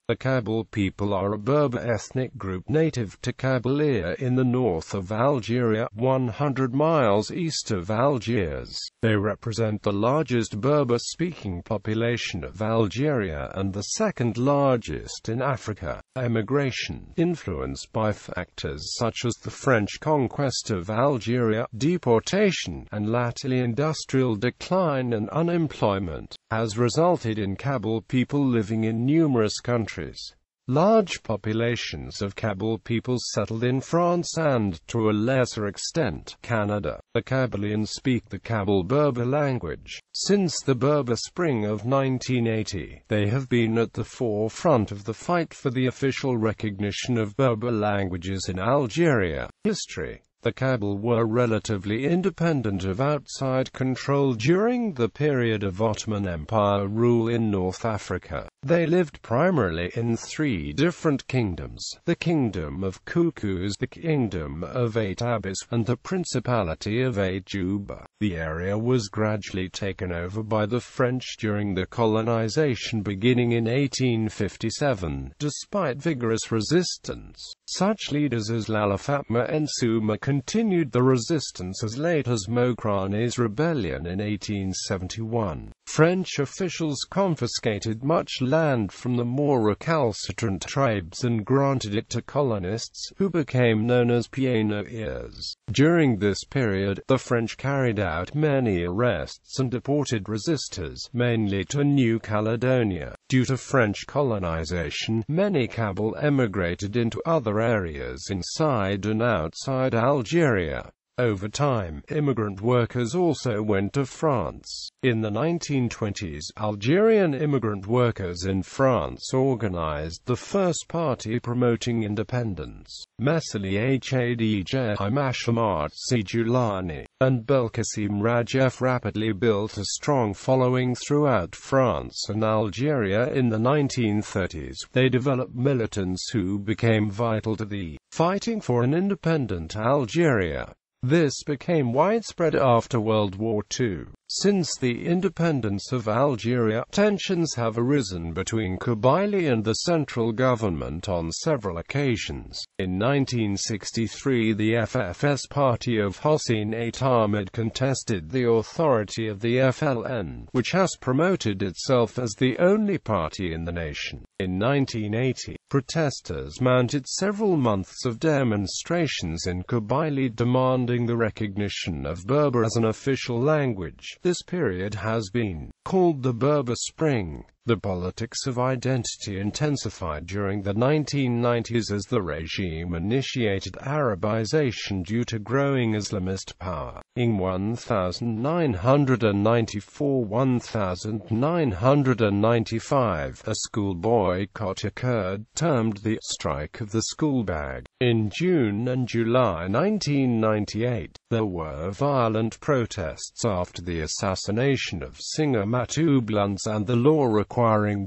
The Kabyle people are a Berber ethnic group native to Kabylia in the north of Algeria, 100 miles east of Algiers. They represent the largest Berber-speaking population of Algeria and the second largest in Africa. Emigration, influenced by factors such as the French conquest of Algeria, deportation, and latterly industrial decline and unemployment, has resulted in Kabyle people living in numerous countries. Large populations of Kabyle people settled in France and, to a lesser extent, Canada. The Kabylians speak the Kabyle Berber language. Since the Berber Spring of 1980, they have been at the forefront of the fight for the official recognition of Berber languages in Algeria. History. The Kabyle were relatively independent of outside control during the period of Ottoman Empire rule in North Africa. They lived primarily in three different kingdoms: the Kingdom of Cuckoos, the Kingdom of Atabis, and the Principality of Ajuba. The area was gradually taken over by the French during the colonization beginning in 1857, despite vigorous resistance. Such leaders as Lalla Fatma and Souma continued the resistance as late as Mokrane's rebellion in 1871. French officials confiscated much land from the more recalcitrant tribes and granted it to colonists, who became known as pioneers. During this period, the French carried out many arrests and deported resistors, mainly to New Caledonia. Due to French colonization, many Kabyle emigrated into other areas inside and outside Algeria. Over time, immigrant workers also went to France. In the 1920s, Algerian immigrant workers in France organized the first party promoting independence. Messali Hadj Hamad Sijulani and Belkacem Rajef rapidly built a strong following throughout France and Algeria. In the 1930s, they developed militants who became vital to the fighting for an independent Algeria. This became widespread after World War II. Since the independence of Algeria, tensions have arisen between Kabylie and the central government on several occasions. In 1963, the FFS party of Hossein Ait Ahmed contested the authority of the FLN, which has promoted itself as the only party in the nation. In 1980, protesters mounted several months of demonstrations in Kabylie demanding the recognition of Berber as an official language. This period has been called the Berber Spring. The politics of identity intensified during the 1990s as the regime initiated Arabization due to growing Islamist power. In 1994-1995, a school boycott occurred, termed the Strike of the School Bag. In June and July 1998, there were violent protests after the assassination of singer Matoublans and the law requiring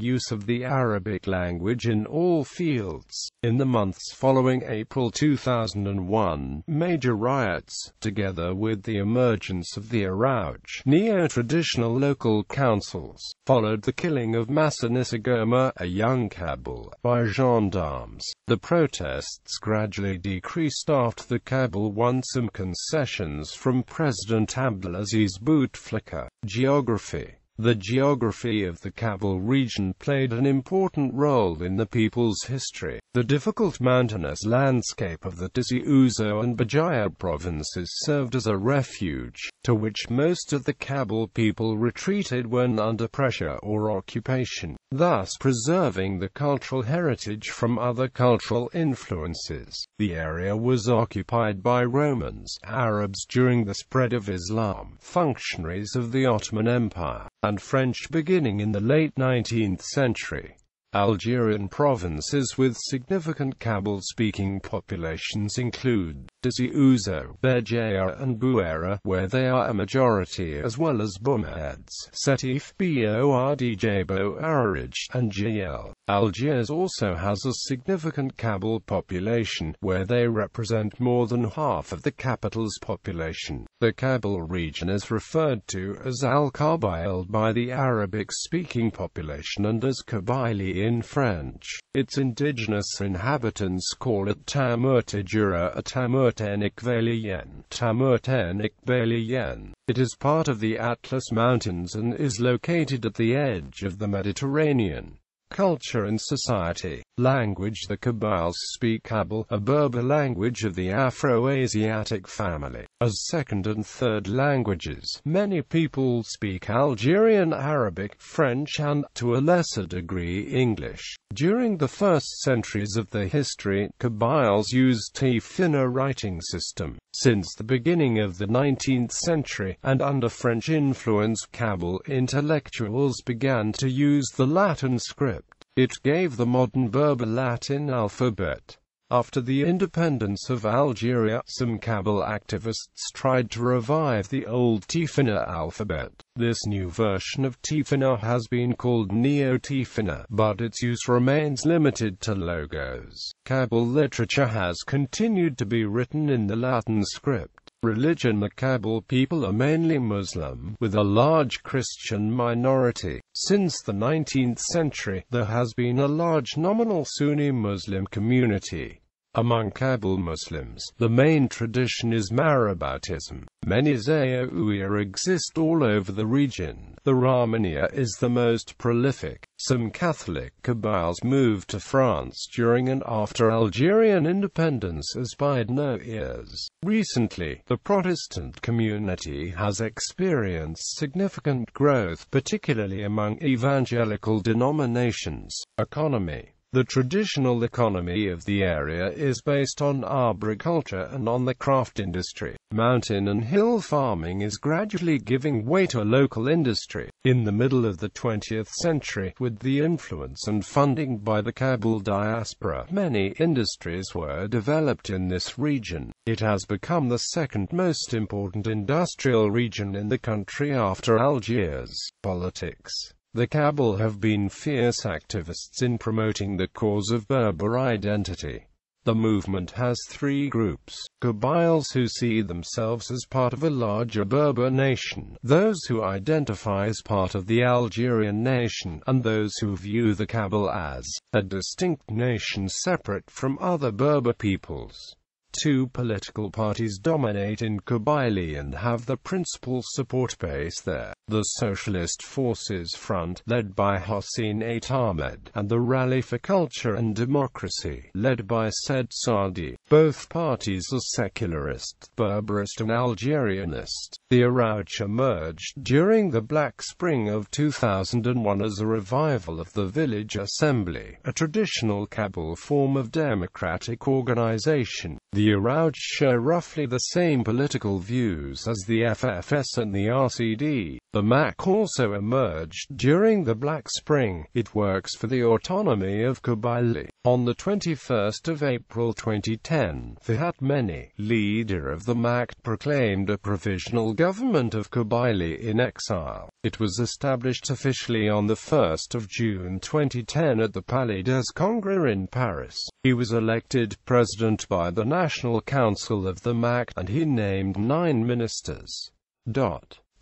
use of the Arabic language in all fields. In the months following April 2001, major riots, together with the emergence of the Arouch, neo-traditional local councils, followed the killing of Massa Nisagoma, a young Kabyle, by gendarmes. The protests gradually decreased after the Kabyle won some concessions from President Abdelaziz Bouteflika. Geography. The geography of the Kabyle region played an important role in the people's history. The difficult mountainous landscape of the Tizi Ouzou and Bajaya provinces served as a refuge, to which most of the Kabyle people retreated when under pressure or occupation, thus preserving the cultural heritage from other cultural influences. The area was occupied by Romans, Arabs during the spread of Islam, functionaries of the Ottoman Empire, and French beginning in the late 19th century. Algerian provinces with significant Kabyle-speaking populations include Tizi Ouzou, Béjaïa and Bouéra, where they are a majority, as well as Boumediene, Sétif, Bordjabo, Ararij, and Jil. Algiers also has a significant Kabyle population, where they represent more than half of the capital's population. The Kabyle region is referred to as Al-Kabyle by the Arabic-speaking population and as Kabylie in French. Its indigenous inhabitants call it Tamurtajura, a Tamurtanik-Balien. It is part of the Atlas Mountains and is located at the edge of the Mediterranean. Culture and society. Language. The Kabyles speak Kabyle, a Berber language of the Afro-Asiatic family, as second and third languages. Many people speak Algerian, Arabic, French and, to a lesser degree, English. During the first centuries of their history, Kabyles used Tifina writing system. Since the beginning of the 19th century, and under French influence, Kabyle intellectuals began to use the Latin script. It gave the modern Berber Latin alphabet. After the independence of Algeria, some Kabyle activists tried to revive the old Tifina alphabet. This new version of Tifina has been called Neo-Tifina, but its use remains limited to logos. Kabyle literature has continued to be written in the Latin script. Religion. The Kabyle people are mainly Muslim, with a large Christian minority. Since the 19th century, there has been a large nominal Sunni Muslim community. Among Kabyle Muslims, the main tradition is Maraboutism. Many Zaouïa exist all over the region. The Rahmaniya is the most prolific. Some Catholic Kabyles moved to France during and after Algerian independence as pioneers. Recently, the Protestant community has experienced significant growth, particularly among evangelical denominations. Economy. The traditional economy of the area is based on agriculture and on the craft industry. Mountain and hill farming is gradually giving way to local industry. In the middle of the 20th century, with the influence and funding by the Kabyle diaspora, many industries were developed in this region. It has become the second most important industrial region in the country after Algiers. Politics. The Kabyle have been fierce activists in promoting the cause of Berber identity. The movement has three groups: Kabyles who see themselves as part of a larger Berber nation, those who identify as part of the Algerian nation, and those who view the Kabyle as a distinct nation separate from other Berber peoples. Two political parties dominate in Kabylie and have the principal support base there: the Socialist Forces Front, led by Hossein Ait Ahmed, and the Rally for Culture and Democracy, led by Said Saadi. Both parties are secularist, Berberist and Algerianist. The Arouch emerged during the Black Spring of 2001 as a revival of the village assembly, a traditional Kabyle form of democratic organization. The Arouch share roughly the same political views as the FFS and the RCD. The MAC also emerged during the Black Spring. It works for the autonomy of Kabylie. On the 21st of April 2010, Fahad Meni, leader of the MAC, proclaimed a provisional government of Kabylie in exile. It was established officially on the 1st of June 2010 at the Palais des Congrès in Paris. He was elected president by the National Council of the MAC, and he named 9 ministers.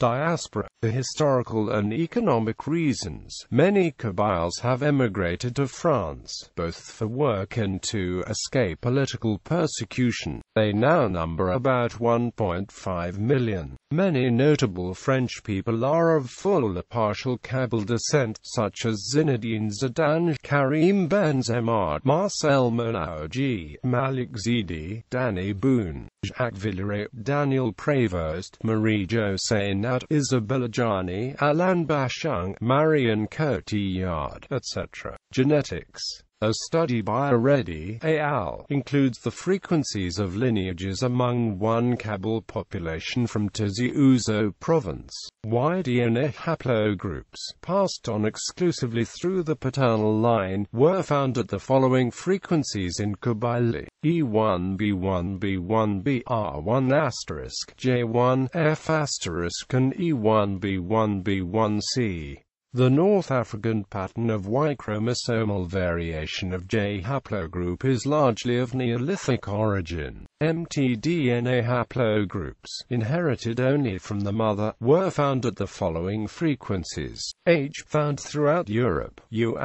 Diaspora. For historical and economic reasons, many Kabyles have emigrated to France, both for work and to escape political persecution. They now number about 1.5 million. Many notable French people are of full or partial Kabyle descent, such as Zinedine Zidane, Karim Benzema, Marcel Monauji, Malik Zidi, Danny Boone, Jacques Villeray, Daniel Prévost, Marie-José Nat, Isabella Gianni, Alain Bachung, Marion Cotillard, etc. Genetics. A study by Reddy et al. Includes the frequencies of lineages among one Kabyle population from Tizi Ouzou province. Y-DNA haplogroups, passed on exclusively through the paternal line, were found at the following frequencies in Kabylie: E1 B1 B1 BR1 *J1 F* and E1 B1 B1 C. The North African pattern of Y-chromosomal variation of J haplogroup is largely of Neolithic origin. mtDNA haplogroups, inherited only from the mother, were found at the following frequencies: H found throughout Europe, U*,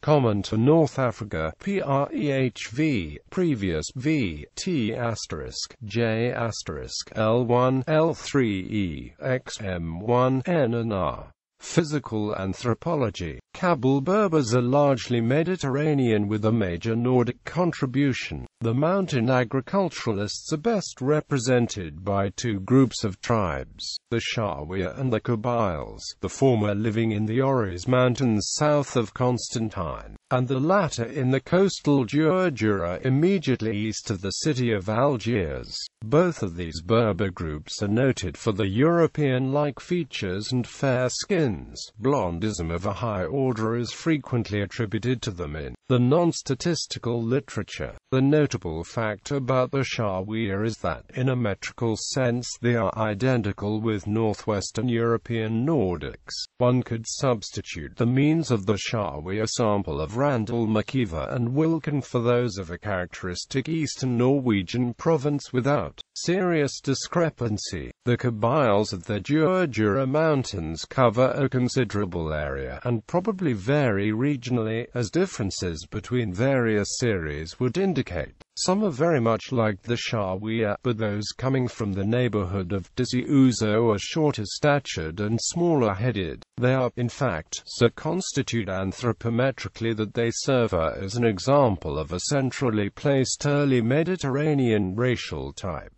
common to North Africa, PREHV, previous V, T*, J*, L1, L3E, XM1, N and R. Physical anthropology. Kabyle Berbers are largely Mediterranean with a major Nordic contribution. The mountain agriculturalists are best represented by two groups of tribes, the Shawiya and the Kabyles, the former living in the Oris Mountains south of Constantine, and the latter in the coastal Jura immediately east of the city of Algiers. Both of these Berber groups are noted for the European-like features and fair skins. Blondism of a high order is frequently attributed to them in the non-statistical literature. The notable fact about the Shawiya is that, in a metrical sense, they are identical with northwestern European Nordics. One could substitute the means of the Shawiya sample of Randall McKeever and Wilkin for those of a characteristic eastern Norwegian province without serious discrepancy. The Kabyles of the Jura Mountains cover a considerable area and probably vary regionally, as differences between various series would indicate. Some are very much like the Shawiya, but those coming from the neighborhood of Desi Ouzo are shorter statured and smaller headed. They are, in fact, so constitute anthropometrically that they serve as an example of a centrally placed early Mediterranean racial type.